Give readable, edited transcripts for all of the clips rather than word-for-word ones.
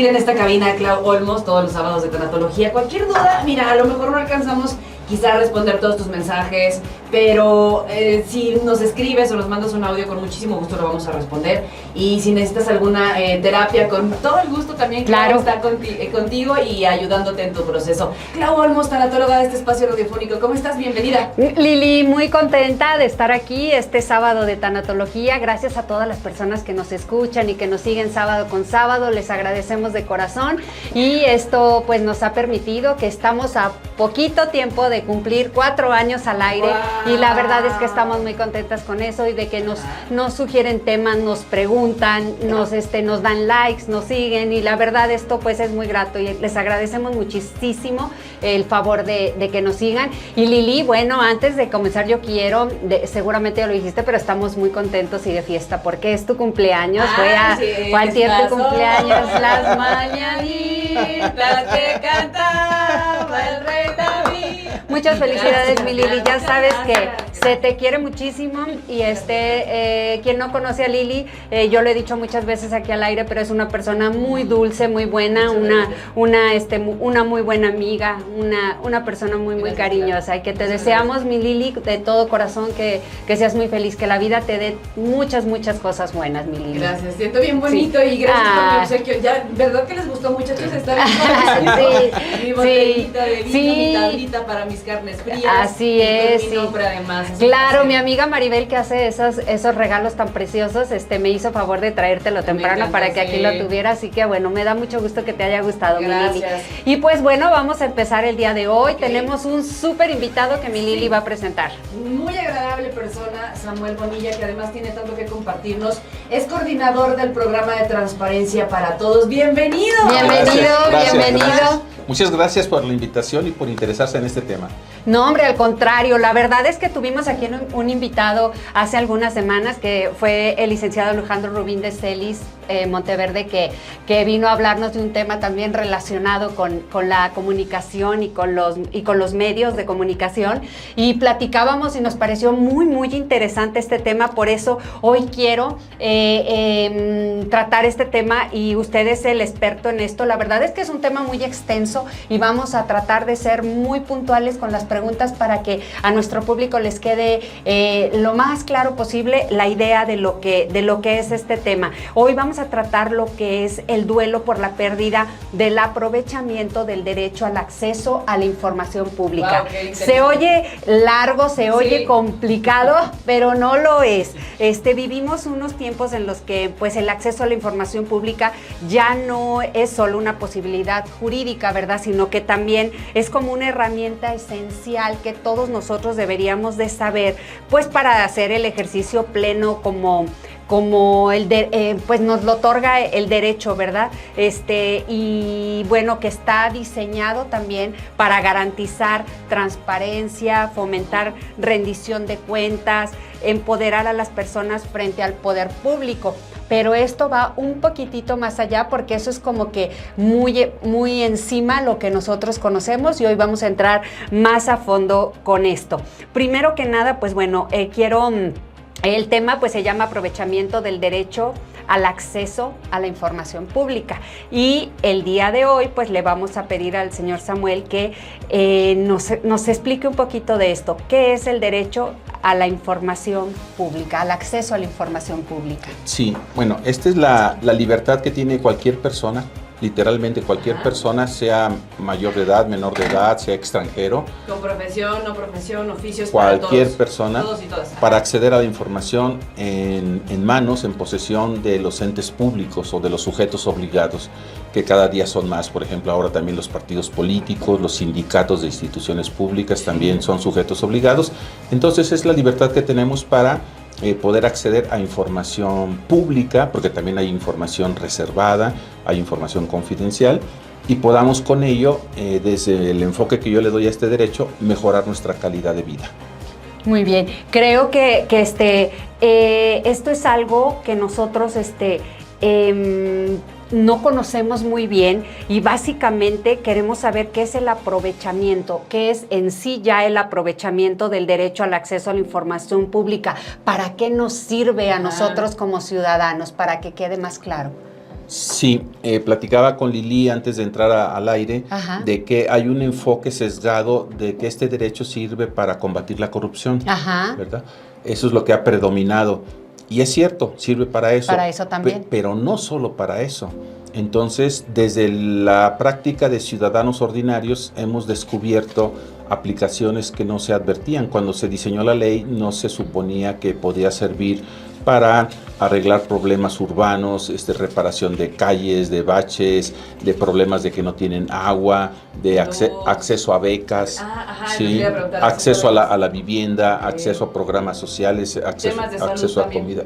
recibir en esta cabina a Clau Olmos todos los sábados de tanatología. Cualquier duda, mira, a lo mejor no alcanzamos quizá a responder todos tus mensajes, pero si nos escribes o nos mandas un audio, con muchísimo gusto lo vamos a responder. Y si necesitas alguna terapia, con todo el gusto también, Clau está contigo y ayudándote en tu proceso. Clau Olmos, tanatóloga de este espacio radiofónico, ¿cómo estás? Bienvenida. Lili, muy contenta de estar aquí este sábado de tanatología. Gracias a todas las personas que nos escuchan y que nos siguen sábado con sábado, les agradecemos de corazón. Y esto pues nos ha permitido que estamos a poquito tiempo de cumplir 4 años al aire. Wow. Y la verdad es que estamos muy contentas con eso y de que nos sugieren temas, nos preguntan, nos dan likes, nos siguen, y la verdad esto pues es muy grato y les agradecemos muchísimo el favor de que nos sigan. Y Lili, bueno, antes de comenzar yo quiero, seguramente ya lo dijiste, pero estamos muy contentos y de fiesta porque es tu cumpleaños. Fue ayer tu cumpleaños, las mañanitas que cantaba el rey David. Muchas felicidades, mi Lili. Ya sabes que se te quiere muchísimo y quien no conoce a Lili, yo lo he dicho muchas veces aquí al aire, pero es una persona muy dulce, muy buena, una muy buena amiga, una persona muy cariñosa, y que te deseamos, mi Lili, de todo corazón que seas muy feliz, que la vida te dé muchas cosas buenas, mi Lili. Gracias, siento bien bonito, sí. Y gracias por mi obsequio. Ya, ¿verdad que les gustó, muchachos, estar aquí? Mi botellita de vino, mi tablita para mis carnes frías. Así es, mi nombre, además. Claro, mi amiga Maribel, que hace esos regalos tan preciosos, me hizo favor de traértelo temprano para que aquí lo tuviera, así que bueno, me da mucho gusto que te haya gustado, mi Lili. Y pues bueno, vamos a empezar el día de hoy. Tenemos un súper invitado que mi Lili va a presentar. Muy agradable persona, Samuel Bonilla, que además tiene tanto que compartirnos. Es coordinador del programa de Transparencia para Todos. ¡Bienvenido! Bienvenido. Muchas gracias por la invitación y por interesarse en este tema. No, hombre, al contrario, la verdad es que tuvimos aquí un invitado hace algunas semanas, que fue el licenciado Alejandro Rubín de Celis Monteverde, que vino a hablarnos de un tema también relacionado con la comunicación y con los medios de comunicación, y platicábamos y nos pareció muy interesante este tema. Por eso hoy quiero tratar este tema, y usted es el experto en esto. La verdad es que es un tema muy extenso y vamos a tratar de ser muy puntuales con las preguntas para que a nuestro público les quede lo más claro posible la idea de lo que es este tema. Hoy vamos a tratar lo que es el duelo por la pérdida del aprovechamiento del derecho al acceso a la información pública. Wow, se oye largo, se oye complicado, pero no lo es. Vivimos unos tiempos en los que pues el acceso a la información pública ya no es solo una posibilidad jurídica, ¿verdad? Sino que también es como una herramienta esencial que todos nosotros deberíamos de saber, pues para hacer el ejercicio pleno como pues nos lo otorga el derecho, ¿verdad? Y bueno, que está diseñado también para garantizar transparencia, fomentar rendición de cuentas, empoderar a las personas frente al poder público. Pero esto va un poquitito más allá, porque eso es como que muy encima lo que nosotros conocemos, y hoy vamos a entrar más a fondo con esto. Primero que nada, pues bueno, el tema pues se llama aprovechamiento del derecho al acceso a la información pública, y el día de hoy pues le vamos a pedir al señor Samuel que nos explique un poquito de esto. ¿Qué es el derecho a la información pública, al acceso a la información pública? Sí, bueno, esta es la libertad que tiene cualquier persona, literalmente cualquier persona, sea mayor de edad, menor de edad, sea extranjero. Con profesión, no profesión, oficios, cualquier para persona, todos y todas, para acceder a la información en manos, en posesión de los entes públicos o de los sujetos obligados, que cada día son más. Por ejemplo, ahora también los partidos políticos, los sindicatos de instituciones públicas también son sujetos obligados. Entonces es la libertad que tenemos para poder acceder a información pública, porque también hay información reservada, hay información confidencial, y podamos con ello, desde el enfoque que yo le doy a este derecho, mejorar nuestra calidad de vida. Muy bien, creo que esto es algo que nosotros no conocemos muy bien, y básicamente queremos saber qué es el aprovechamiento, qué es en sí ya el aprovechamiento del derecho al acceso a la información pública, para qué nos sirve a nosotros como ciudadanos, para que quede más claro. Sí, platicaba con Lili antes de entrar al aire Ajá. de que hay un enfoque sesgado de que este derecho sirve para combatir la corrupción, Ajá. ¿verdad? Eso es lo que ha predominado. Y es cierto, sirve para eso. Para eso también. Pero no solo para eso. Entonces, desde la práctica de ciudadanos ordinarios hemos descubierto aplicaciones que no se advertían. Cuando se diseñó la ley no se suponía que podía servir para arreglar problemas urbanos, reparación de calles, de baches, de problemas de que no tienen agua, de acceso a becas, ¿sí? Acceso a la vivienda, acceso a programas sociales, acceso a comida,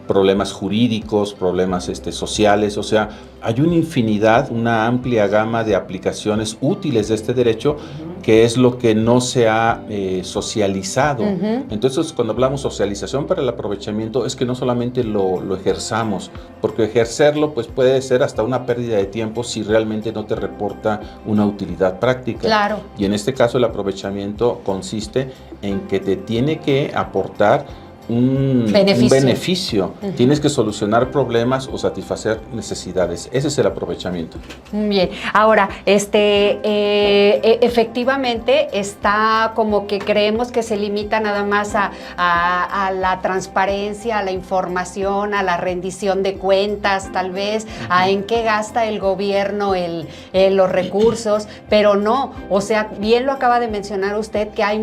problemas jurídicos, problemas sociales. O sea, hay una infinidad, una amplia gama de aplicaciones útiles de este derecho, que es lo que no se ha socializado. Entonces, cuando hablamos socialización para el aprovechamiento, es que no solamente lo ejerzamos, porque ejercerlo pues puede ser hasta una pérdida de tiempo si realmente no te reporta una utilidad práctica. Claro. Y en este caso el aprovechamiento consiste en que te tiene que aportar un beneficio. Tienes que solucionar problemas o satisfacer necesidades. Ese es el aprovechamiento. Bien, ahora, efectivamente está como que creemos que se limita nada más a la transparencia, a la información, a la rendición de cuentas, tal vez, a en qué gasta el gobierno los recursos, pero no, o sea, bien lo acaba de mencionar usted, que hay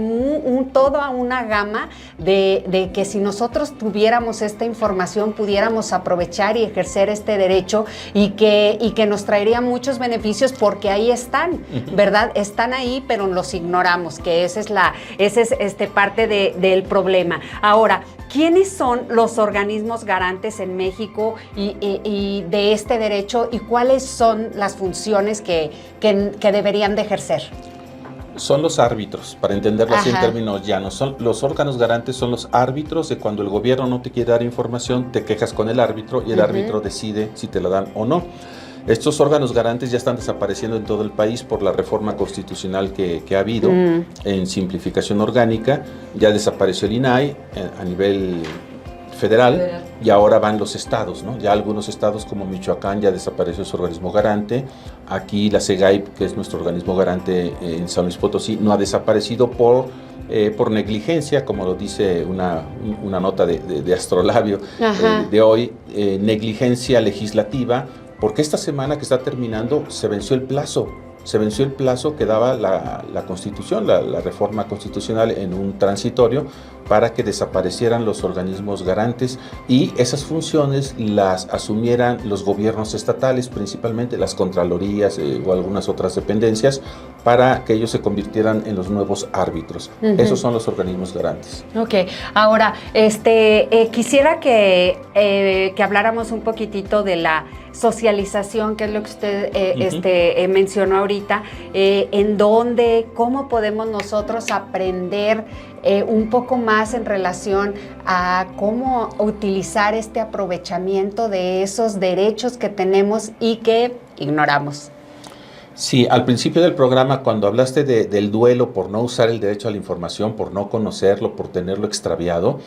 toda una gama de que si nosotros tuviéramos esta información, pudiéramos aprovechar y ejercer este derecho y que nos traería muchos beneficios, porque ahí están, ¿verdad? Están ahí, pero los ignoramos, que esa es parte del problema. Ahora, ¿quiénes son los organismos garantes en México y de este derecho, y cuáles son las funciones que deberían de ejercer? Son los árbitros, para entenderlo así en términos llanos. Los órganos garantes son los árbitros de cuando el gobierno no te quiere dar información, te quejas con el árbitro y el árbitro decide si te la dan o no. Estos órganos garantes ya están desapareciendo en todo el país por la reforma constitucional que ha habido en simplificación orgánica. Ya desapareció el INAI a nivel federal y ahora van los estados, ¿no? Ya algunos estados como Michoacán ya desapareció su organismo garante. Aquí la SEGAIP, que es nuestro organismo garante en San Luis Potosí, no ha desaparecido por negligencia, como lo dice una nota de Astrolabio de hoy, negligencia legislativa, porque esta semana que está terminando se venció el plazo. Se venció el plazo que daba la Constitución, la reforma constitucional en un transitorio, para que desaparecieran los organismos garantes y esas funciones las asumieran los gobiernos estatales, principalmente las contralorías o algunas otras dependencias, para que ellos se convirtieran en los nuevos árbitros. Esos son los organismos garantes. Ok, ahora, quisiera que habláramos un poquitito de la socialización, que es lo que usted mencionó ahorita, en dónde, cómo podemos nosotros aprender un poco más en relación a cómo utilizar este aprovechamiento de esos derechos que tenemos y que ignoramos. Sí, al principio del programa, cuando hablaste del duelo por no usar el derecho a la información, por no conocerlo, por tenerlo extraviado,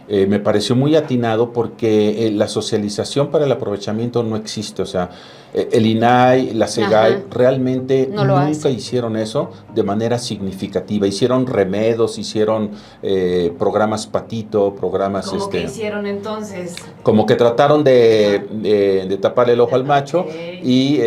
me pareció muy atinado, porque la socialización para el aprovechamiento no existe. O sea, el INAI, la SEGAI realmente nunca hicieron eso de manera significativa. Hicieron remedos, hicieron programas patito, programas... ¿Cómo que hicieron entonces? Como que trataron de taparle el ojo al macho y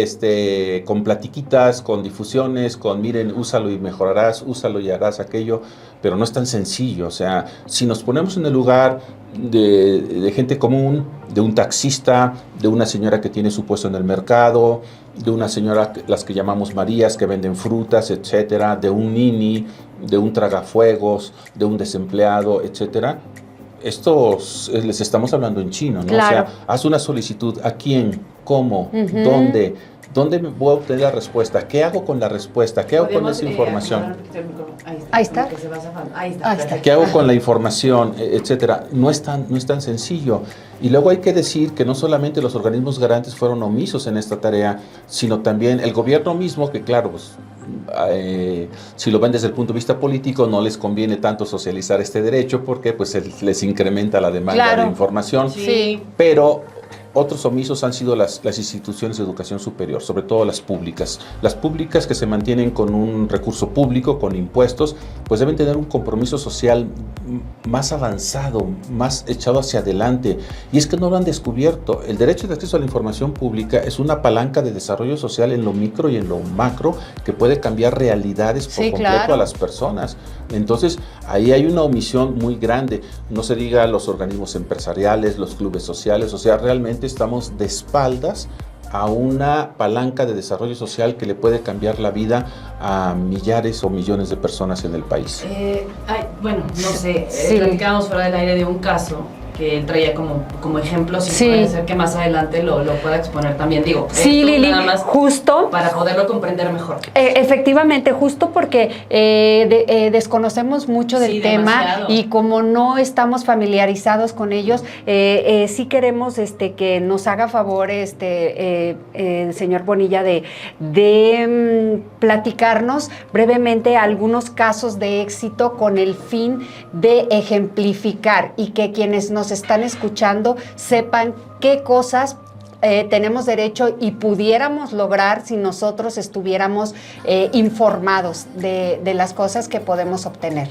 con platiquitas, con difusiones, con miren, úsalo y mejorarás, úsalo y harás aquello, pero no es tan sencillo. O sea, si nos ponemos en el lugar de gente común, de un taxista, de una señora que tiene su puesto en el mercado, de una señora, las que llamamos Marías, que venden frutas, etcétera, de un nini, de un tragafuegos, de un desempleado, etcétera. Estos les estamos hablando en chino, ¿no? Claro. O sea, haz una solicitud. ¿A quién? ¿Cómo? ¿Dónde? ¿Dónde me voy a obtener la respuesta? ¿Qué hago con la respuesta? ¿Qué hago con esa información? Ahí está. Ahí está. ¿Qué hago con la información? Etcétera. No es tan sencillo. Y luego hay que decir que no solamente los organismos garantes fueron omisos en esta tarea, sino también el gobierno mismo, que claro, pues, si lo ven desde el punto de vista político, no les conviene tanto socializar este derecho, porque pues les incrementa la demanda de información. Sí. Pero Otros omisos han sido las instituciones de educación superior, sobre todo las públicas. Las públicas que se mantienen con un recurso público, con impuestos, pues deben tener un compromiso social más avanzado, más echado hacia adelante. Y es que no lo han descubierto. El derecho de acceso a la información pública es una palanca de desarrollo social en lo micro y en lo macro que puede cambiar realidades por completo a las personas. Entonces, ahí hay una omisión muy grande. No se diga los organismos empresariales, los clubes sociales, o sea, realmente estamos de espaldas a una palanca de desarrollo social que le puede cambiar la vida a millares o millones de personas en el país. Bueno, no sé, platicábamos fuera del aire de un caso que él traía como ejemplo, si puede ser que más adelante lo pueda exponer también, digo. Sí, Lili, nada más justo. Para poderlo comprender mejor. Efectivamente, justo porque desconocemos mucho del tema demasiado. Y como no estamos familiarizados con ellos, sí queremos que nos haga favor señor Bonilla de platicarnos brevemente algunos casos de éxito con el fin de ejemplificar y que quienes nos están escuchando sepan qué cosas tenemos derecho y pudiéramos lograr si nosotros estuviéramos informados de las cosas que podemos obtener.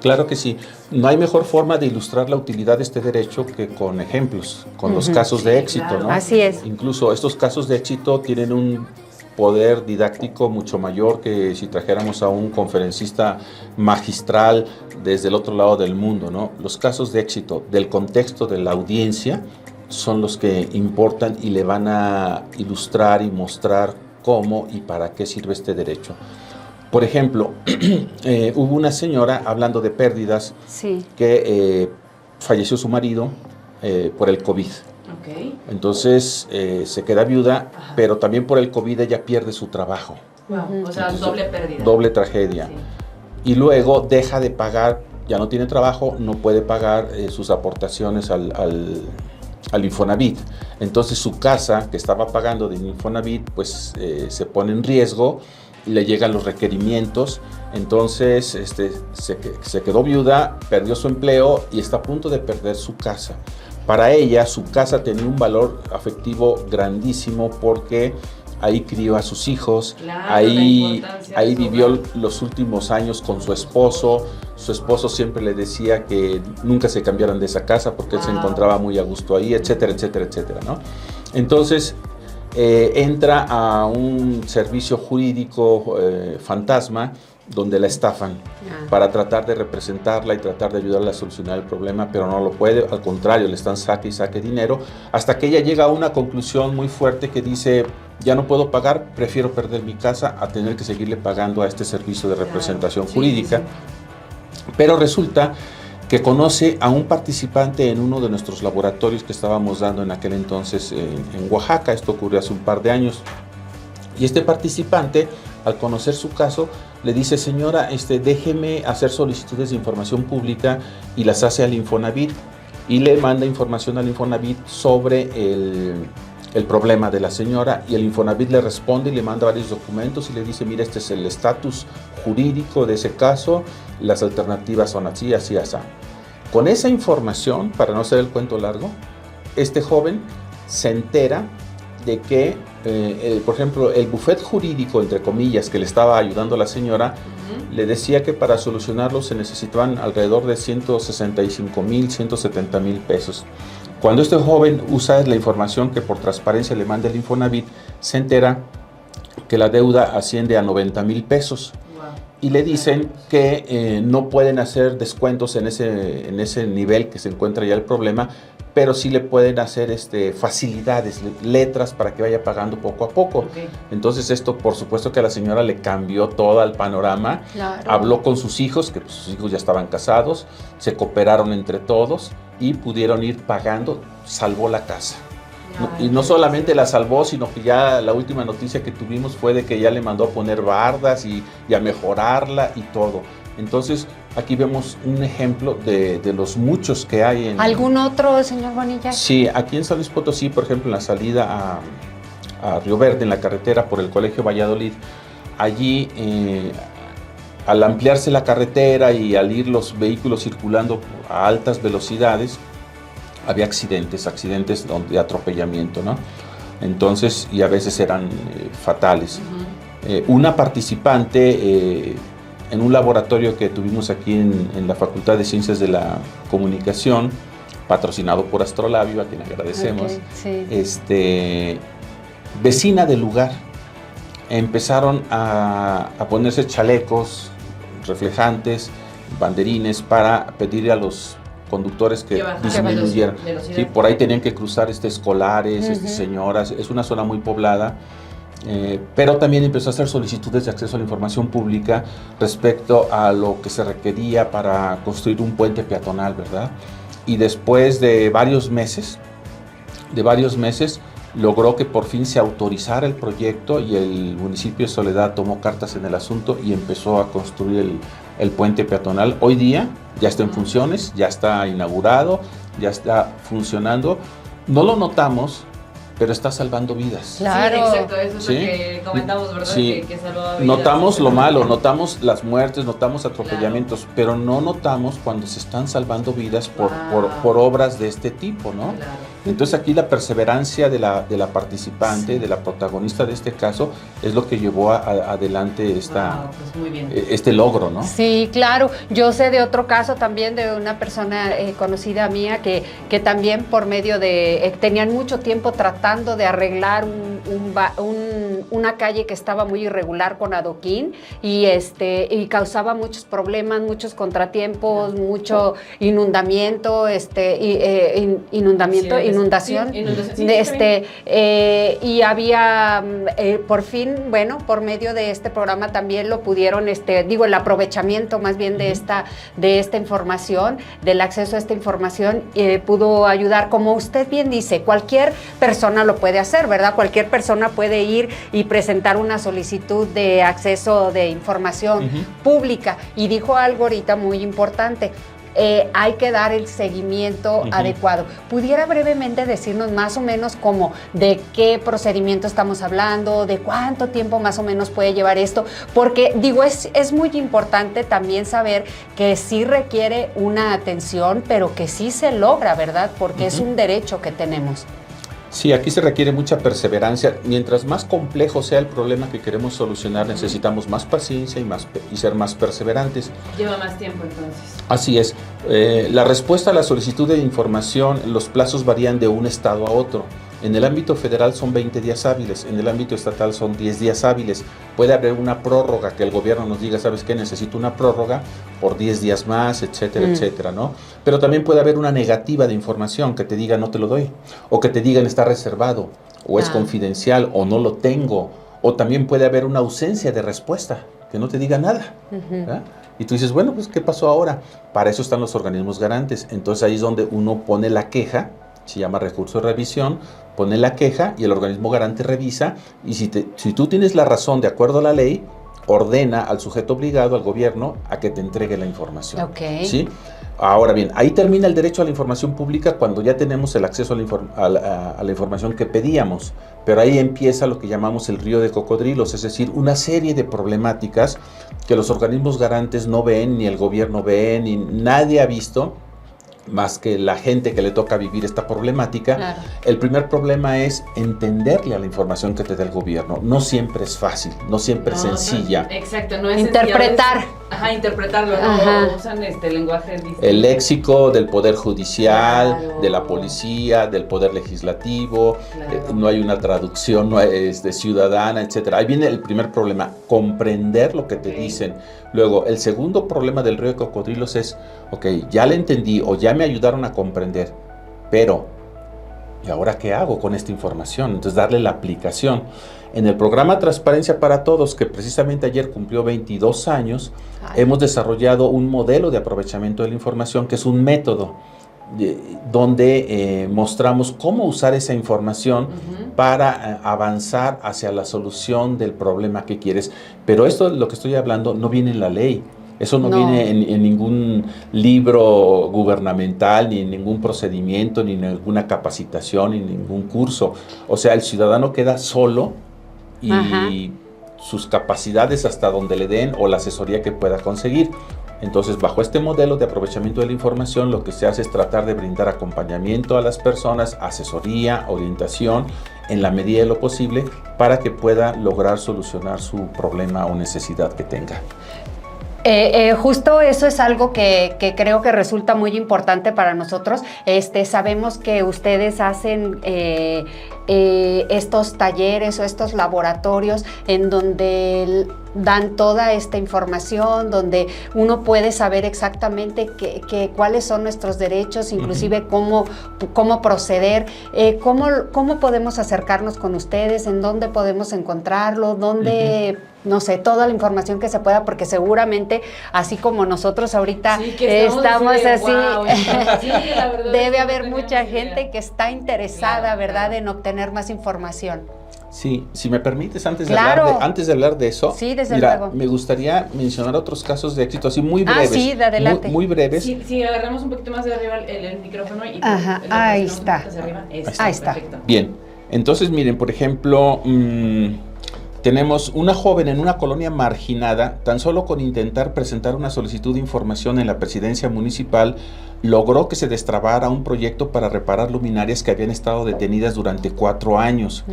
Claro que sí. No hay mejor forma de ilustrar la utilidad de este derecho que con ejemplos, con los casos de éxito, claro. ¿no? Así es. Incluso estos casos de éxito tienen un poder didáctico mucho mayor que si trajéramos a un conferencista magistral desde el otro lado del mundo, ¿no? Los casos de éxito del contexto de la audiencia son los que importan y le van a ilustrar y mostrar cómo y para qué sirve este derecho. Por ejemplo, hubo una señora hablando de pérdidas que falleció su marido por el COVID. Okay. Entonces se queda viuda, pero también por el COVID ella pierde su trabajo. Wow. O sea, entonces, doble pérdida. Doble tragedia. Sí. Y luego deja de pagar, ya no tiene trabajo, no puede pagar sus aportaciones al Infonavit. Entonces su casa que estaba pagando de Infonavit pues se pone en riesgo, le llegan los requerimientos, entonces se quedó viuda, perdió su empleo y está a punto de perder su casa. Para ella, su casa tenía un valor afectivo grandísimo porque ahí crió a sus hijos, claro, ahí vivió los últimos años con su esposo. Su esposo siempre le decía que nunca se cambiaran de esa casa porque él se encontraba muy a gusto ahí, etcétera, etcétera, etcétera, ¿no? Entonces, entra a un servicio jurídico fantasma donde la estafan para tratar de representarla y tratar de ayudarla a solucionar el problema, pero no lo puede, al contrario, le están saque y saque dinero, hasta que ella llega a una conclusión muy fuerte que dice, ya no puedo pagar, prefiero perder mi casa a tener que seguirle pagando a este servicio de representación jurídica. Sí. Pero resulta que conoce a un participante en uno de nuestros laboratorios que estábamos dando en aquel entonces en Oaxaca. Esto ocurrió hace un par de años. Y este participante, al conocer su caso, le dice, señora, déjeme hacer solicitudes de información pública, y las hace al Infonavit y le manda información al Infonavit sobre el problema de la señora, y el Infonavit le responde y le manda varios documentos y le dice, mira, este es el estatus jurídico de ese caso, las alternativas son así, así, así. Con esa información, para no hacer el cuento largo, este joven se entera de que, por ejemplo, el bufet jurídico, entre comillas, que le estaba ayudando a la señora, le decía que para solucionarlo se necesitaban alrededor de 165,000, 170,000 pesos. Cuando este joven usa la información que por transparencia le manda el Infonavit, se entera que la deuda asciende a 90,000 pesos. Y le dicen que no pueden hacer descuentos en ese nivel que se encuentra ya el problema, pero sí le pueden hacer facilidades, letras para que vaya pagando poco a poco. Okay. Entonces esto, por supuesto que a la señora le cambió todo el panorama. Claro. Habló con sus hijos, que pues, sus hijos ya estaban casados, se cooperaron entre todos y pudieron ir pagando, salvó la casa. Y no solamente la salvó, sino que ya la última noticia que tuvimos fue de que ya le mandó a poner bardas y a mejorarla y todo. Entonces, aquí vemos un ejemplo de los muchos que hay en... ¿Algún otro, señor Bonilla? Sí, aquí en San Luis Potosí, por ejemplo, en la salida a Río Verde, en la carretera por el Colegio Valladolid, allí, al ampliarse la carretera y al ir los vehículos circulando a altas velocidades, había accidentes de atropellamiento, ¿no? Entonces, y a veces eran fatales. Una participante en un laboratorio que tuvimos aquí en la Facultad de Ciencias de la Comunicación, patrocinado por Astrolabio, a quien agradecemos, vecina del lugar, empezaron a ponerse chalecos reflejantes, banderines, para pedirle a los conductores que disminuyeran. Sí, por ahí tenían que cruzar escolares, señoras, es una zona muy poblada. Pero también empezó a hacer solicitudes de acceso a la información pública respecto a lo que se requería para construir un puente peatonal, ¿verdad? Y después de varios meses, logró que por fin se autorizara el proyecto y el municipio de Soledad tomó cartas en el asunto y empezó a construir el puente peatonal. Hoy día ya está en funciones, ya está inaugurado, ya está funcionando. No lo notamos, pero está salvando vidas. Claro. Sí, exacto, eso es lo que comentamos, ¿verdad? Sí. Que salvaba vidas. Notamos lo malo, notamos las muertes, notamos atropellamientos, pero no notamos cuando se están salvando vidas por obras de este tipo, ¿no? Claro. Entonces aquí la perseverancia de la participante, de la protagonista de este caso, es lo que llevó adelante Pues muy bien. este logro, ¿no? Sí, claro. Yo sé de otro caso también de una persona conocida mía que también por medio de... tenían mucho tiempo tratando de arreglar una calle que estaba muy irregular con adoquín y causaba muchos problemas, muchos contratiempos, mucho inundamiento, inundación. Y había por fin, bueno, por medio de este programa también lo pudieron, el aprovechamiento más bien de esta información, del acceso a esta información, pudo ayudar. Como usted bien dice, cualquier persona lo puede hacer, ¿verdad? Cualquier persona puede ir y presentar una solicitud de acceso de información pública. Y dijo algo ahorita muy importante. Hay que dar el seguimiento adecuado. ¿Pudiera brevemente decirnos más o menos como de qué procedimiento estamos hablando, de cuánto tiempo más o menos puede llevar esto? Porque digo, es muy importante también saber que sí requiere una atención, pero que sí se logra, ¿verdad? Porque es un derecho que tenemos. Sí, aquí se requiere mucha perseverancia. Mientras más complejo sea el problema que queremos solucionar, necesitamos más paciencia y ser más perseverantes. Lleva más tiempo entonces. Así es. La respuesta a la solicitud de información, los plazos varían de un estado a otro. En el ámbito federal son 20 días hábiles, en el ámbito estatal son 10 días hábiles. Puede haber una prórroga, que el gobierno nos diga, ¿sabes qué? Necesito una prórroga por 10 días más, etcétera, etcétera, ¿no? Pero también puede haber una negativa de información, que te diga no te lo doy, o que te digan está reservado, o es confidencial, o no lo tengo, o también puede haber una ausencia de respuesta, que no te diga nada, ¿verdad? Y tú dices, bueno, pues ¿qué pasó ahora? Para eso están los organismos garantes. Entonces ahí es donde uno pone la queja, se llama recurso de revisión, pone la queja y el organismo garante revisa, y si tú tienes la razón de acuerdo a la ley, ordena al sujeto obligado, al gobierno, a que te entregue la información. Okay. ¿Sí? Ahora bien, ahí termina el derecho a la información pública cuando ya tenemos el acceso a la información que pedíamos, pero ahí empieza lo que llamamos el río de cocodrilos, es decir, una serie de problemáticas que los organismos garantes no ven, ni el gobierno ve, ni nadie ha visto, más que la gente que le toca vivir esta problemática. Claro. El primer problema es entenderle a la información que te da el gobierno. No siempre es fácil, no siempre es sencilla. Exacto, no es interpretar. Interpretarlo, ¿no? Usan lenguaje distinto. El léxico del Poder Judicial, claro, de la Policía, del Poder Legislativo, claro, no hay una traducción ciudadana, etcétera. Ahí viene el primer problema, comprender lo que te dicen. Luego, el segundo problema del río de cocodrilos es, ok, ya le entendí o ya me ayudaron a comprender, pero ¿y ahora qué hago con esta información? Entonces, darle la aplicación. En el programa Transparencia para Todos, que precisamente ayer cumplió 22 años, hemos desarrollado un modelo de aprovechamiento de la información, que es un método donde mostramos cómo usar esa información para avanzar hacia la solución del problema que quieres. Pero esto, lo que estoy hablando, no viene en la ley. Eso no viene en ningún libro gubernamental, ni en ningún procedimiento, ni en ninguna capacitación, ni en ningún curso. O sea, el ciudadano queda solo y sus capacidades hasta donde le den o la asesoría que pueda conseguir. Entonces, bajo este modelo de aprovechamiento de la información, lo que se hace es tratar de brindar acompañamiento a las personas, asesoría, orientación, en la medida de lo posible, para que pueda lograr solucionar su problema o necesidad que tenga. Justo eso es algo que creo que resulta muy importante para nosotros. Sabemos que ustedes hacen estos talleres o estos laboratorios en donde dan toda esta información, donde uno puede saber exactamente cuáles son nuestros derechos, inclusive cómo proceder, cómo podemos acercarnos con ustedes, en dónde podemos encontrarlo, dónde... No sé, toda la información que se pueda, porque seguramente, así como nosotros ahorita estamos así, wow, sí, debe haber mucha gente que está interesada, ¿verdad?, en obtener más información. Sí, si me permites, antes de hablar de eso, sí, desde luego. Me gustaría mencionar otros casos de éxito, así muy breves. Sí, de adelante. Muy breves. Sí, agarramos un poquito más de arriba el micrófono y ahí está. Ahí está. Perfecto. Bien, entonces miren, por ejemplo, tenemos una joven en una colonia marginada, tan solo con intentar presentar una solicitud de información en la presidencia municipal, logró que se destrabara un proyecto para reparar luminarias que habían estado detenidas durante 4 años.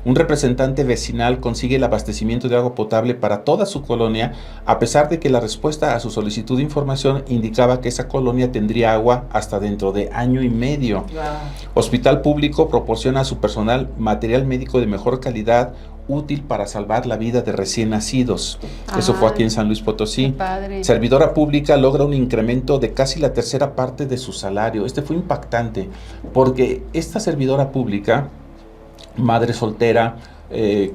Un representante vecinal consigue el abastecimiento de agua potable para toda su colonia, a pesar de que la respuesta a su solicitud de información indicaba que esa colonia tendría agua hasta dentro de 1 año y medio. Wow. Hospital Público proporciona a su personal material médico de mejor calidad, útil para salvar la vida de recién nacidos. Eso fue aquí en San Luis Potosí. Servidora pública logra un incremento de casi la 1/3 parte de su salario. Fue impactante, porque esta servidora pública, madre soltera,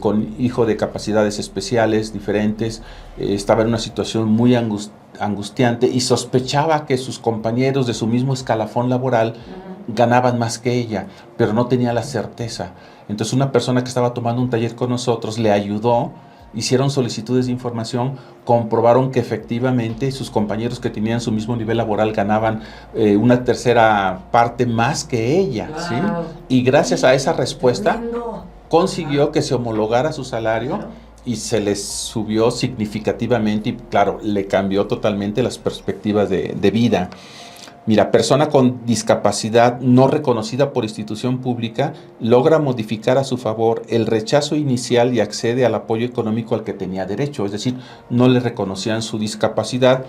con hijo de capacidades especiales diferentes, estaba en una situación muy angustiante y sospechaba que sus compañeros de su mismo escalafón laboral ganaban más que ella, pero no tenía la certeza. Entonces una persona que estaba tomando un taller con nosotros le ayudó, hicieron solicitudes de información, comprobaron que efectivamente sus compañeros que tenían su mismo nivel laboral ganaban una 1/3 parte más que ella. Wow. ¿Sí? Y gracias a esa respuesta consiguió que se homologara su salario y se les subió significativamente y claro, le cambió totalmente las perspectivas de vida. Mira, persona con discapacidad no reconocida por institución pública logra modificar a su favor el rechazo inicial y accede al apoyo económico al que tenía derecho, es decir, no le reconocían su discapacidad,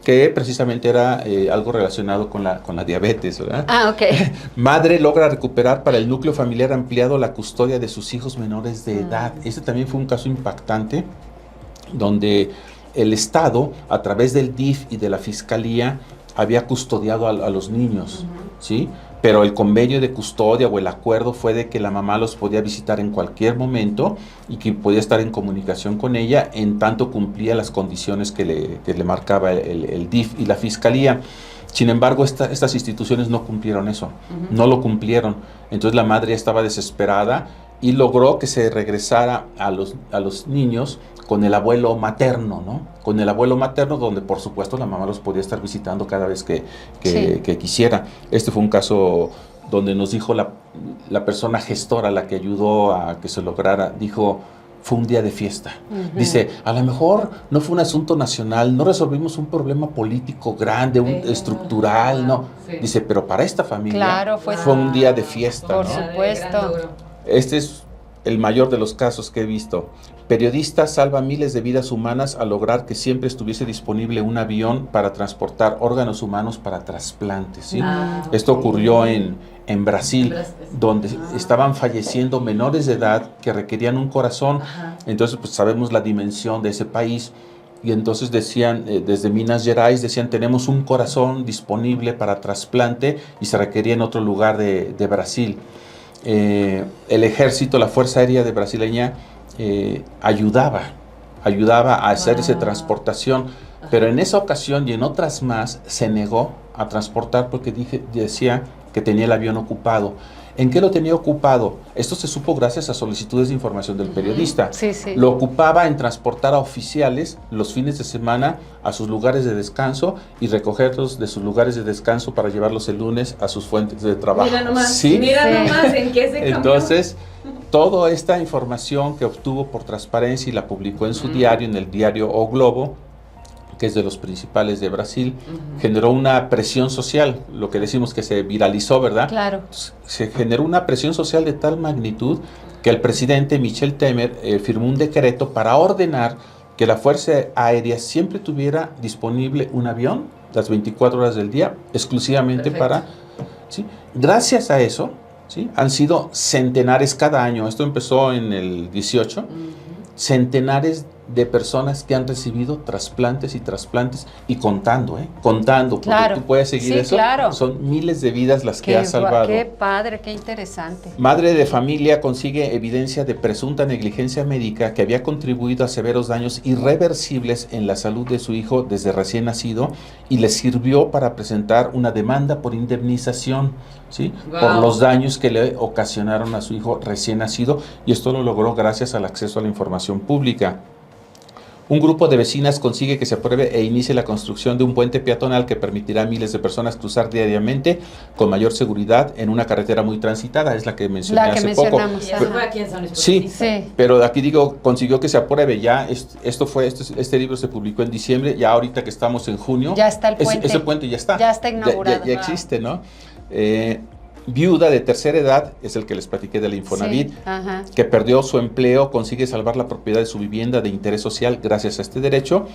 que precisamente era algo relacionado con la diabetes, ¿verdad? Ok. Madre logra recuperar para el núcleo familiar ampliado la custodia de sus hijos menores de edad. Este también fue un caso impactante, donde el Estado, a través del DIF y de la Fiscalía, había custodiado a los niños, ¿sí? Pero el convenio de custodia o el acuerdo fue de que la mamá los podía visitar en cualquier momento y que podía estar en comunicación con ella en tanto cumplía las condiciones que le marcaba el DIF y la Fiscalía. Sin embargo, estas instituciones no cumplieron eso, no lo cumplieron. Entonces la madre estaba desesperada y logró que se regresara a los niños con el abuelo materno, ¿no? Con el abuelo materno, donde por supuesto la mamá los podía estar visitando cada vez que quisiera. Este fue un caso donde nos dijo la persona gestora, la que ayudó a que se lograra, dijo, fue un día de fiesta. Dice, a lo mejor no fue un asunto nacional, no resolvimos un problema político grande, estructural, no. Sí. Dice, pero para esta familia fue un día de fiesta. Por ¿no? supuesto. Este es el mayor de los casos que he visto. Periodista salva miles de vidas humanas al lograr que siempre estuviese disponible un avión para transportar órganos humanos para trasplantes, ¿sí? Esto ocurrió en Brasil, donde estaban falleciendo menores de edad que requerían un corazón. Entonces, pues sabemos la dimensión de ese país. Y entonces decían, desde Minas Gerais, decían, tenemos un corazón disponible para trasplante y se requería en otro lugar de Brasil. El ejército, la Fuerza Aérea de brasileña, ayudaba a hacer esa transportación, pero en esa ocasión y en otras más se negó a transportar porque decía que tenía el avión ocupado. ¿En qué lo tenía ocupado? Esto se supo gracias a solicitudes de información del periodista. Lo ocupaba en transportar a oficiales los fines de semana a sus lugares de descanso y recogerlos de sus lugares de descanso para llevarlos el lunes a sus fuentes de trabajo. Mira nomás, en qué se cambió. Entonces, toda esta información que obtuvo por transparencia y la publicó en su diario, en el diario O Globo, que es de los principales de Brasil, generó una presión social, lo que decimos que se viralizó, ¿verdad? Claro. Se generó una presión social de tal magnitud que el presidente Michel Temer firmó un decreto para ordenar que la Fuerza Aérea siempre tuviera disponible un avión las 24 horas del día, exclusivamente para... ¿sí? Gracias a eso, ¿sí? Han sido centenares cada año, esto empezó en el 18, centenares de personas que han recibido trasplantes y contando, porque claro. tú puedes seguir sí, eso, claro. son miles de vidas las que ha salvado. Qué padre, qué interesante. Madre de familia consigue evidencia de presunta negligencia médica que había contribuido a severos daños irreversibles en la salud de su hijo desde recién nacido y le sirvió para presentar una demanda por indemnización, ¿sí? Wow. Por los daños que le ocasionaron a su hijo recién nacido, y esto lo logró gracias al acceso a la información pública. Un grupo de vecinas consigue que se apruebe e inicie la construcción de un puente peatonal que permitirá a miles de personas cruzar diariamente con mayor seguridad en una carretera muy transitada, es la que mencioné hace poco. Y eso fue aquí en San Luis Sí, Potosí. Sí. pero aquí digo, consiguió que se apruebe ya, este libro se publicó en diciembre, ya ahorita que estamos en junio. Ya está el puente. Ese puente ya está. Ya está inaugurado. Ya existe, ¿no? Viuda de tercera edad, es el que les platiqué de la Infonavit, Sí, ajá. que perdió su empleo, consigue salvar la propiedad de su vivienda de interés social gracias a este derecho.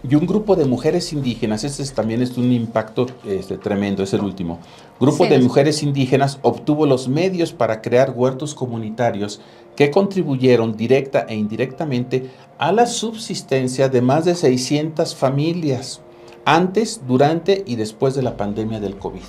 Y un grupo de mujeres indígenas, también es un impacto tremendo, es el último. Grupo de mujeres indígenas obtuvo los medios para crear huertos comunitarios que contribuyeron directa e indirectamente a la subsistencia de más de 600 familias antes, durante y después de la pandemia del COVID.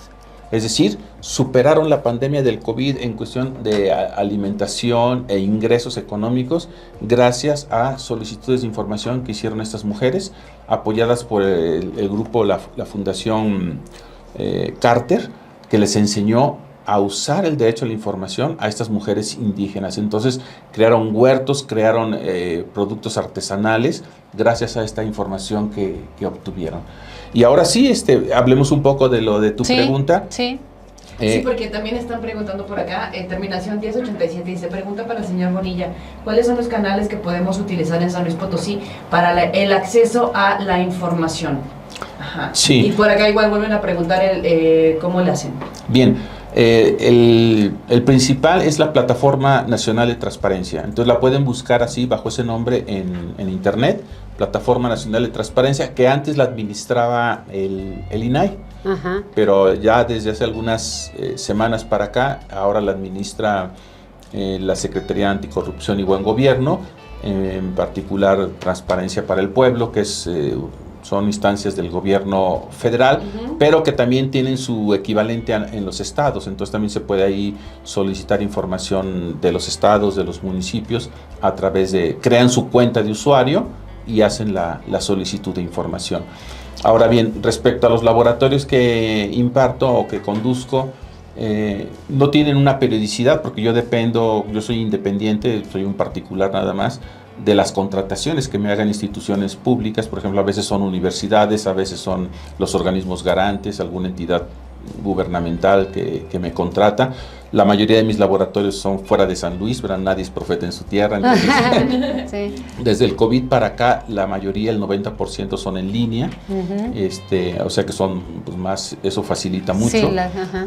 Es decir, superaron la pandemia del COVID en cuestión de alimentación e ingresos económicos gracias a solicitudes de información que hicieron estas mujeres, apoyadas por el grupo, la Fundación Carter, que les enseñó a usar el derecho a la información a estas mujeres indígenas. Entonces crearon huertos, crearon productos artesanales gracias a esta información que obtuvieron. Y ahora sí, hablemos un poco de lo de tu pregunta. Sí. Sí, porque también están preguntando por acá, terminación 1087, dice, pregunta para el señor Bonilla, ¿cuáles son los canales que podemos utilizar en San Luis Potosí para el acceso a la información? Ajá. Sí. Y por acá igual vuelven a preguntar cómo le hacen. Bien, el principal es la Plataforma Nacional de Transparencia, entonces la pueden buscar así bajo ese nombre en internet, Plataforma Nacional de Transparencia, que antes la administraba el INAI. Ajá. Pero ya desde hace algunas semanas para acá, ahora la administra la Secretaría de Anticorrupción y Buen Gobierno, en particular Transparencia para el Pueblo, que son instancias del gobierno federal, pero que también tienen su equivalente en los estados, entonces también se puede ahí solicitar información de los estados, de los municipios, a través crean su cuenta de usuario y hacen la solicitud de información. Ahora bien, respecto a los laboratorios que imparto o que conduzco, no tienen una periodicidad porque yo soy independiente, soy un particular nada más, de las contrataciones que me hagan instituciones públicas. Por ejemplo, a veces son universidades, a veces son los organismos garantes, alguna entidad gubernamental que me contrata. La mayoría de mis laboratorios son fuera de San Luis, pero nadie es profeta en su tierra. Entonces, sí. Desde el COVID para acá, la mayoría, el 90% son en línea, o sea que son pues, más, eso facilita mucho.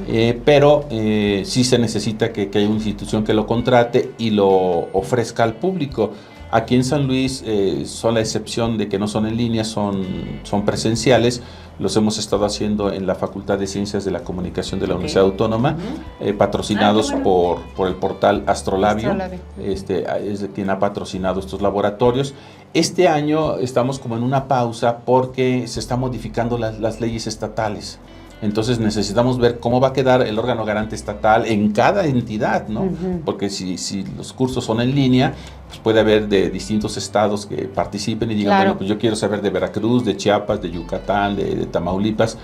Sí, pero sí se necesita que haya una institución que lo contrate y lo ofrezca al público. Aquí en San Luis son la excepción de que no son en línea, son presenciales. Los hemos estado haciendo en la Facultad de Ciencias de la Comunicación de la Universidad Autónoma, patrocinados por el portal Astrolabio. Es quien ha patrocinado estos laboratorios. Este año estamos como en una pausa porque se están modificando las leyes estatales. Entonces necesitamos ver cómo va a quedar el órgano garante estatal en cada entidad, ¿no? Porque si los cursos son en línea, pues puede haber de distintos estados que participen y digan, bueno, pues yo quiero saber de Veracruz, de Chiapas, de Yucatán, de Tamaulipas.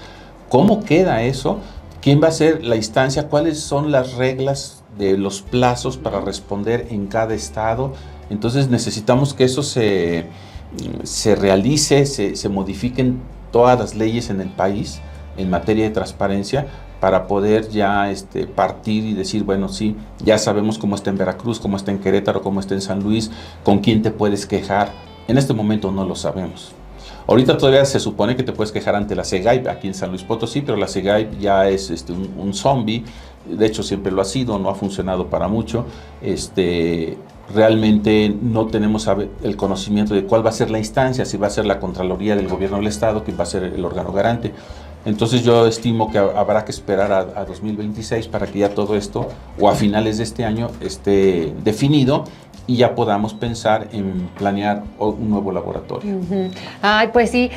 ¿Cómo queda eso? ¿Quién va a ser la instancia? ¿Cuáles son las reglas de los plazos para responder en cada estado? Entonces necesitamos que eso se realice, se modifiquen todas las leyes en el país en materia de transparencia para poder ya partir y decir, bueno, sí, ya sabemos cómo está en Veracruz, cómo está en Querétaro, cómo está en San Luis, con quién te puedes quejar. En este momento no lo sabemos. Ahorita todavía se supone que te puedes quejar ante la SEGAIP aquí en San Luis Potosí, pero la SEGAIP ya es un zombie. De hecho siempre lo ha sido, no ha funcionado para mucho. Realmente no tenemos el conocimiento de cuál va a ser la instancia, si va a ser la Contraloría del Gobierno del Estado, que va a ser el órgano garante. Entonces yo estimo que habrá que esperar a 2026 para que ya todo esto, o a finales de este año, esté definido y ya podamos pensar en planear un nuevo laboratorio. Ay, pues sí,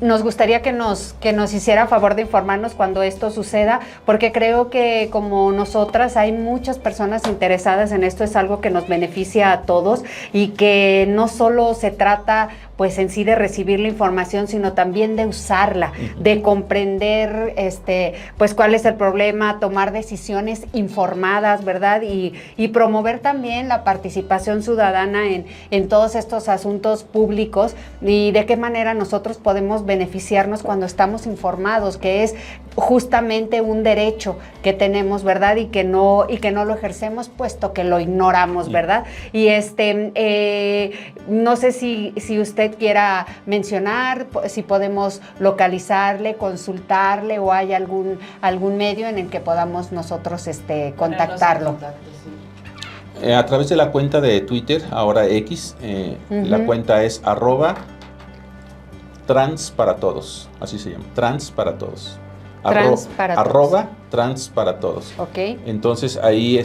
nos gustaría que nos hiciera favor de informarnos cuando esto suceda, porque creo que como nosotras hay muchas personas interesadas en esto, es algo que nos beneficia a todos y que no solo se trata pues en sí de recibir la información, sino también de usarla, de comprender pues cuál es el problema, tomar decisiones informadas, ¿verdad? Y promover también la participación ciudadana en todos estos asuntos públicos y de qué manera nosotros podemos beneficiarnos cuando estamos informados, que es justamente un derecho que tenemos, ¿verdad? Y que no lo ejercemos puesto que lo ignoramos, ¿verdad? Y no sé si usted quiera mencionar, si podemos localizarle, consultarle o hay algún medio en el que podamos nosotros contactarlo. A través de la cuenta de Twitter, ahora X, la cuenta es @transparaTodos, así se llama, transparaTodos. @transparaTodos. Okay. Entonces ahí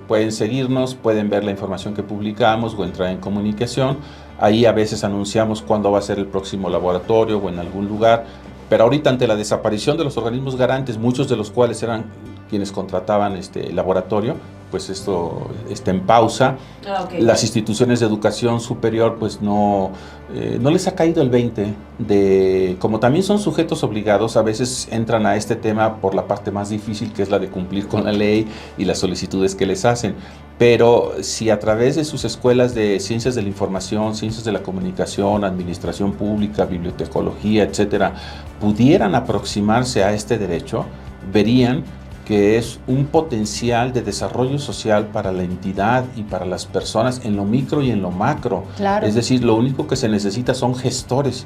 pueden seguirnos, pueden ver la información que publicamos o entrar en comunicación. Ahí a veces anunciamos cuándo va a ser el próximo laboratorio o en algún lugar. Pero ahorita ante la desaparición de los organismos garantes, muchos de los cuales eran quienes contrataban el laboratorio, pues esto está en pausa. Okay. Las instituciones de educación superior pues no les ha caído el 20 de, como también son sujetos obligados, a veces entran a este tema por la parte más difícil, que es la de cumplir con la ley y las solicitudes que les hacen. Pero si a través de sus escuelas de ciencias de la información, ciencias de la comunicación, administración pública, bibliotecología, etcétera, pudieran aproximarse a este derecho, verían que es un potencial de desarrollo social para la entidad y para las personas en lo micro y en lo macro. Claro. Es decir, lo único que se necesita son gestores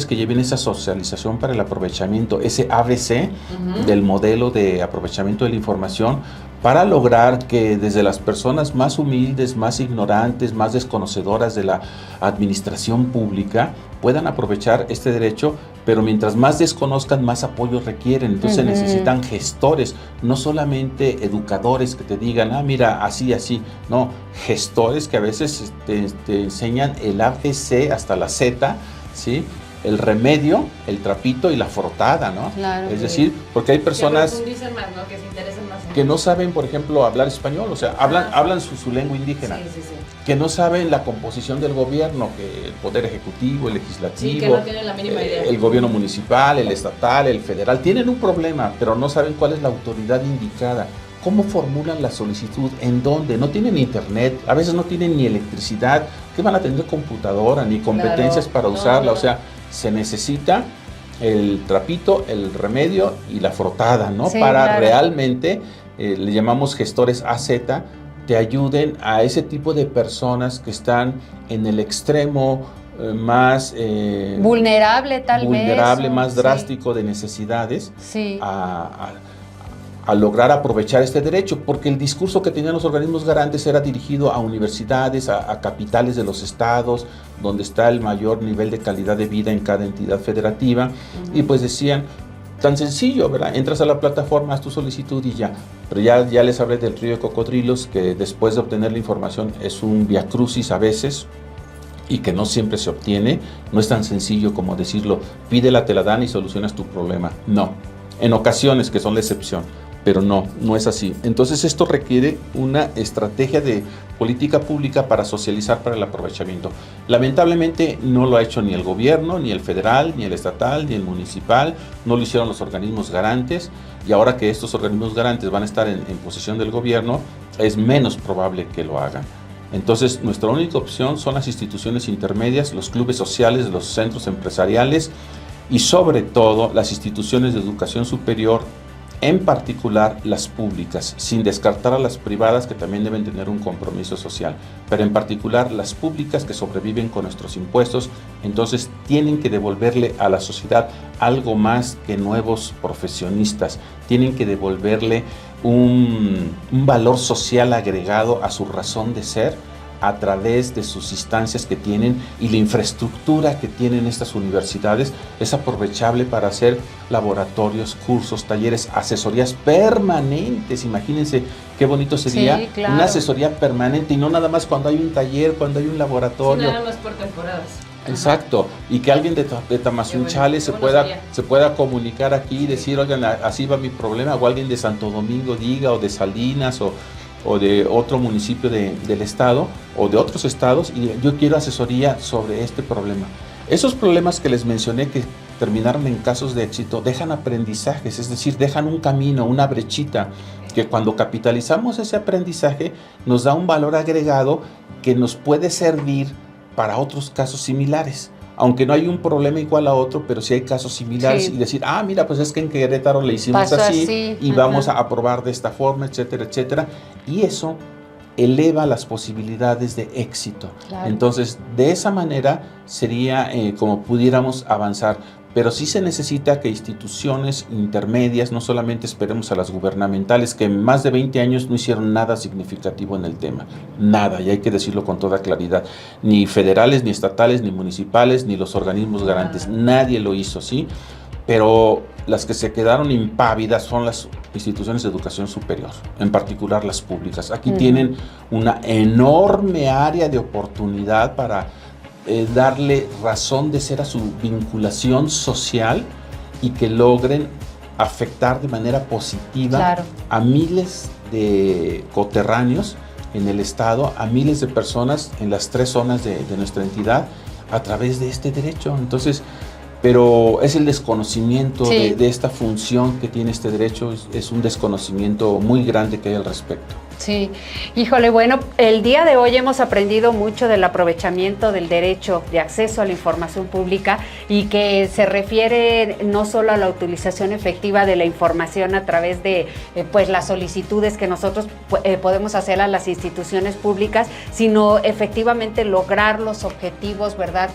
que lleven esa socialización para el aprovechamiento, ese ABC del modelo de aprovechamiento de la información, para lograr que desde las personas más humildes, más ignorantes, más desconocedoras de la administración pública puedan aprovechar este derecho, pero mientras más desconozcan, más apoyo requieren. Entonces necesitan gestores, no solamente educadores que te digan, mira, así, así. No, gestores que a veces te enseñan el ABC hasta la Z, ¿sí? El remedio, el trapito y la frotada, ¿no? Claro, es decir, porque hay personas que profundicen más, ¿no? Que se interesen más en que no saben, por ejemplo, hablar español, o sea, hablan su lengua indígena, sí. que no saben la composición del gobierno, que el poder ejecutivo, el legislativo, sí, que no tienen la mínima idea. El gobierno municipal, el estatal, el federal, tienen un problema, pero no saben cuál es la autoridad indicada. ¿Cómo formulan la solicitud? ¿En dónde? No tienen internet, a veces no tienen ni electricidad, ¿qué van a tener computadora, ni competencias para usarla? O sea, se necesita el trapito, el remedio y la frotada, ¿no? Sí, para claro. realmente, le llamamos gestores AZ, te ayuden a ese tipo de personas que están en el extremo más vulnerable, tal vez, más sí. drástico de necesidades, Sí. a lograr aprovechar este derecho, porque el discurso que tenían los organismos garantes era dirigido a universidades, a capitales de los estados, donde está el mayor nivel de calidad de vida en cada entidad federativa, y pues decían, tan sencillo, ¿verdad? Entras a la plataforma, haz tu solicitud y ya. Pero ya les hablé del río de cocodrilos, que después de obtener la información es un viacrucis a veces, y que no siempre se obtiene. No es tan sencillo como decirlo, pídela, te la dan y solucionas tu problema. No, en ocasiones, que son la excepción, pero no es así. Entonces esto requiere una estrategia de política pública para socializar para el aprovechamiento. Lamentablemente no lo ha hecho ni el gobierno, ni el federal, ni el estatal, ni el municipal, no lo hicieron los organismos garantes, y ahora que estos organismos garantes van a estar en posesión del gobierno, es menos probable que lo hagan. Entonces nuestra única opción son las instituciones intermedias, los clubes sociales, los centros empresariales y sobre todo las instituciones de educación superior en particular las públicas, sin descartar a las privadas que también deben tener un compromiso social, pero en particular las públicas que sobreviven con nuestros impuestos, entonces tienen que devolverle a la sociedad algo más que nuevos profesionistas, tienen que devolverle un valor social agregado a su razón de ser, a través de sus instancias que tienen, y la infraestructura que tienen estas universidades es aprovechable para hacer laboratorios, cursos, talleres, asesorías permanentes. Imagínense qué bonito sería, sí, claro, una asesoría permanente, y no nada más cuando hay un taller, cuando hay un laboratorio. Sí, nada más por temporadas. Exacto, y que alguien de Tamazunchale se pueda comunicar aquí y decir, oigan, así va mi problema, o alguien de Santo Domingo diga, o de Salinas, o de otro municipio del estado, o de otros estados, y yo quiero asesoría sobre este problema. Esos problemas que les mencioné que terminaron en casos de éxito, dejan aprendizajes, es decir, dejan un camino, una brechita, que cuando capitalizamos ese aprendizaje, nos da un valor agregado que nos puede servir para otros casos similares. Aunque no hay un problema igual a otro, pero sí hay casos similares, sí, y decir, mira, pues es que en Querétaro le hicimos así, y vamos a aprobar de esta forma, etcétera, etcétera. Y eso eleva las posibilidades de éxito. Claro. Entonces, de esa manera sería como pudiéramos avanzar. Pero sí se necesita que instituciones intermedias, no solamente esperemos a las gubernamentales, que en más de 20 años no hicieron nada significativo en el tema, nada, y hay que decirlo con toda claridad, ni federales, ni estatales, ni municipales, ni los organismos garantes, nadie lo hizo, ¿sí? Pero las que se quedaron impávidas son las instituciones de educación superior, en particular las públicas. Aquí tienen una enorme área de oportunidad para darle razón de ser a su vinculación social, y que logren afectar de manera positiva a miles de coterráneos en el estado, a miles de personas en las 3 zonas de nuestra entidad a través de este derecho. Entonces, pero es el desconocimiento de esta función que tiene este derecho, es un desconocimiento muy grande que hay al respecto. Sí, híjole, bueno, el día de hoy hemos aprendido mucho del aprovechamiento del derecho de acceso a la información pública, y que se refiere no solo a la utilización efectiva de la información a través de pues las solicitudes que nosotros podemos hacer a las instituciones públicas, sino efectivamente lograr los objetivos, ¿verdad?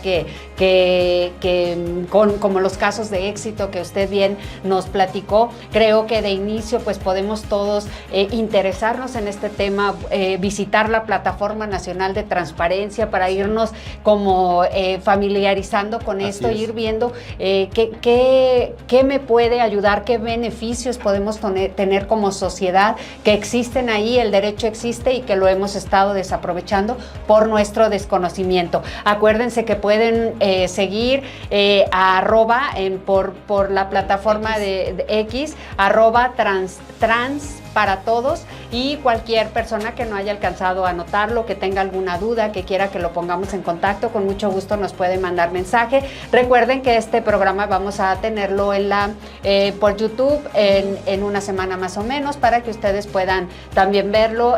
Como los casos de éxito que usted bien nos platicó. Creo que de inicio pues podemos todos interesarnos en este tema, visitar la Plataforma Nacional de Transparencia para irnos como familiarizando con esto, ir viendo qué me puede ayudar, qué beneficios podemos tener como sociedad, que existen ahí, el derecho existe, y que lo hemos estado desaprovechando por nuestro desconocimiento. Acuérdense que pueden seguir por la plataforma de X, @trans para todos, y cualquier persona que no haya alcanzado a anotarlo, que tenga alguna duda, que quiera que lo pongamos en contacto, con mucho gusto nos puede mandar mensaje. Recuerden que este programa vamos a tenerlo por YouTube en una semana más o menos, para que ustedes puedan también verlo.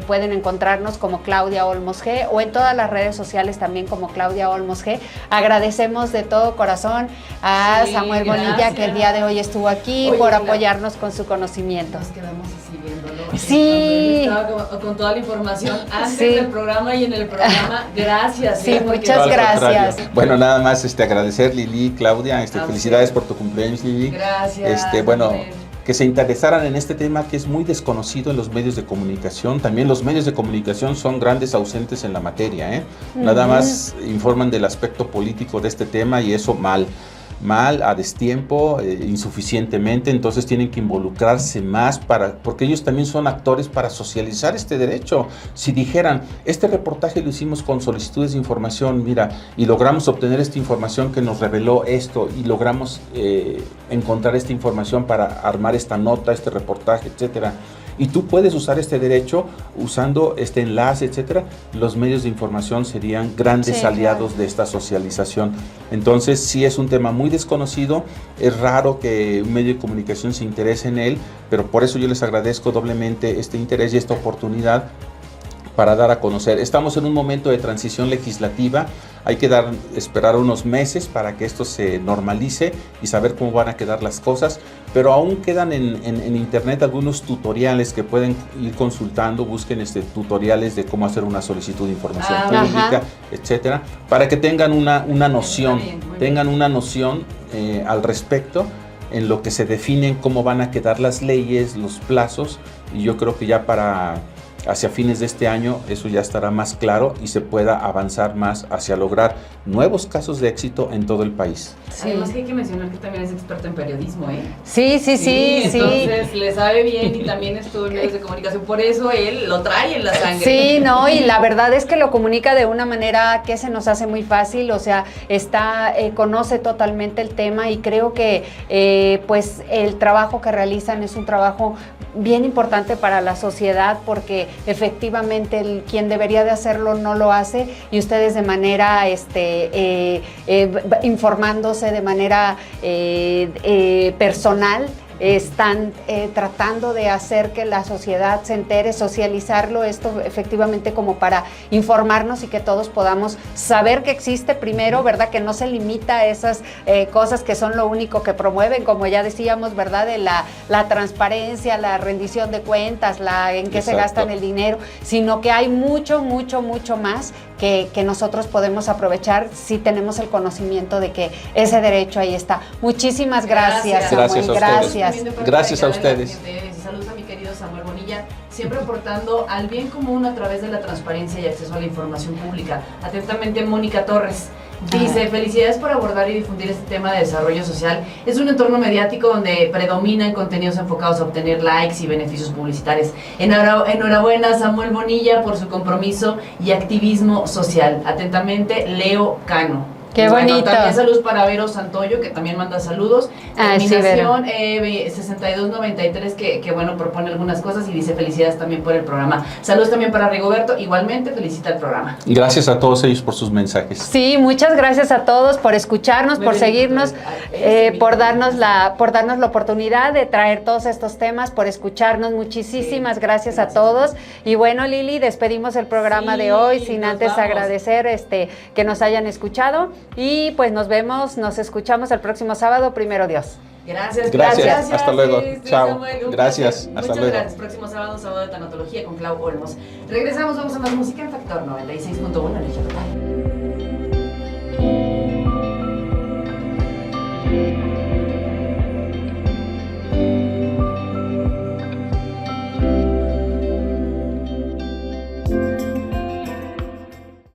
Pueden encontrarnos como Claudia Olmos G, o en todas las redes sociales también como Claudia Olmos G. Agradecemos de todo corazón a Samuel Bonilla, que el día de hoy estuvo aquí por apoyarnos con su conocimiento. Nos quedamos así viéndolo. Sí. Estaba con toda la información antes del programa y en el programa. Gracias. Sí, muchas gracias. Bueno, nada más agradecer, Lili, Claudia, felicidades por tu cumpleaños, Lili. Gracias. Que se interesaran en este tema que es muy desconocido en los medios de comunicación. También los medios de comunicación son grandes ausentes en la materia, Nada más informan del aspecto político de este tema, y eso mal, a destiempo, insuficientemente. Entonces tienen que involucrarse más porque ellos también son actores para socializar este derecho. Si dijeran, este reportaje lo hicimos con solicitudes de información, mira, y logramos obtener esta información que nos reveló esto, y logramos encontrar esta información para armar esta nota, este reportaje, etcétera. Y tú puedes usar este derecho usando este enlace, etcétera. Los medios de información serían grandes aliados de esta socialización. Entonces, sí es un tema muy desconocido. Es raro que un medio de comunicación se interese en él, pero por eso yo les agradezco doblemente este interés y esta oportunidad para dar a conocer. Estamos en un momento de transición legislativa. Hay que esperar unos meses para que esto se normalice y saber cómo van a quedar las cosas, pero aún quedan en internet algunos tutoriales que pueden ir consultando. Busquen tutoriales de cómo hacer una solicitud de información pública, etcétera, para que tengan una noción, al respecto, en lo que se definen cómo van a quedar las leyes, los plazos, y yo creo que ya hacia fines de este año eso ya estará más claro y se pueda avanzar más hacia lograr nuevos casos de éxito en todo el país. Sí. Además que hay que mencionar que también es experto en periodismo, ¿eh? Sí. Entonces le sabe bien y también estuvo en medios de comunicación, por eso él lo trae en la sangre. Sí, no, y la verdad es que lo comunica de una manera que se nos hace muy fácil, o sea, conoce totalmente el tema, y creo que pues el trabajo que realizan es un trabajo bien importante para la sociedad, porque efectivamente quien debería de hacerlo no lo hace, y ustedes de manera informándose de manera personal están tratando de hacer que la sociedad se entere, socializarlo esto efectivamente como para informarnos y que todos podamos saber que existe primero, ¿verdad? Que no se limita a esas cosas que son lo único que promueven, como ya decíamos, ¿verdad? De la transparencia, la rendición de cuentas, en qué se gastan el dinero, sino que hay mucho más que nosotros podemos aprovechar si tenemos el conocimiento de que ese derecho ahí está. Muchísimas gracias, Samuel. Gracias a ustedes. Saludos a mi querido Samuel Bonilla, siempre aportando al bien común a través de la transparencia y acceso a la información pública. Atentamente, Mónica Torres. Dice, felicidades por abordar y difundir este tema de desarrollo social. Es un entorno mediático donde predominan contenidos enfocados a obtener likes y beneficios publicitarios. Enhorabuena, Samuel Bonilla, por su compromiso y activismo social. Atentamente, Leo Cano. Qué bonito. También saludos para Vero Santoyo, que también manda saludos. Terminación 6293, que bueno, propone algunas cosas y dice felicidades también por el programa. Saludos también para Rigoberto, igualmente felicita el programa. Gracias a todos ellos por sus mensajes. Sí, muchas gracias a todos por escucharnos, por seguirnos, por darnos la oportunidad de traer todos estos temas, por escucharnos. Muchísimas gracias a todos. Y bueno, Lili, despedimos el programa de hoy sin antes agradecer que nos hayan escuchado. Y pues nos escuchamos el próximo sábado, primero Dios. Gracias. Hasta luego. Chao. Gracias. Hasta luego. Gracias. Próximo sábado de tanatología con Clau Olmos. Regresamos, vamos a más música en Factor 96.1 en Eje Total.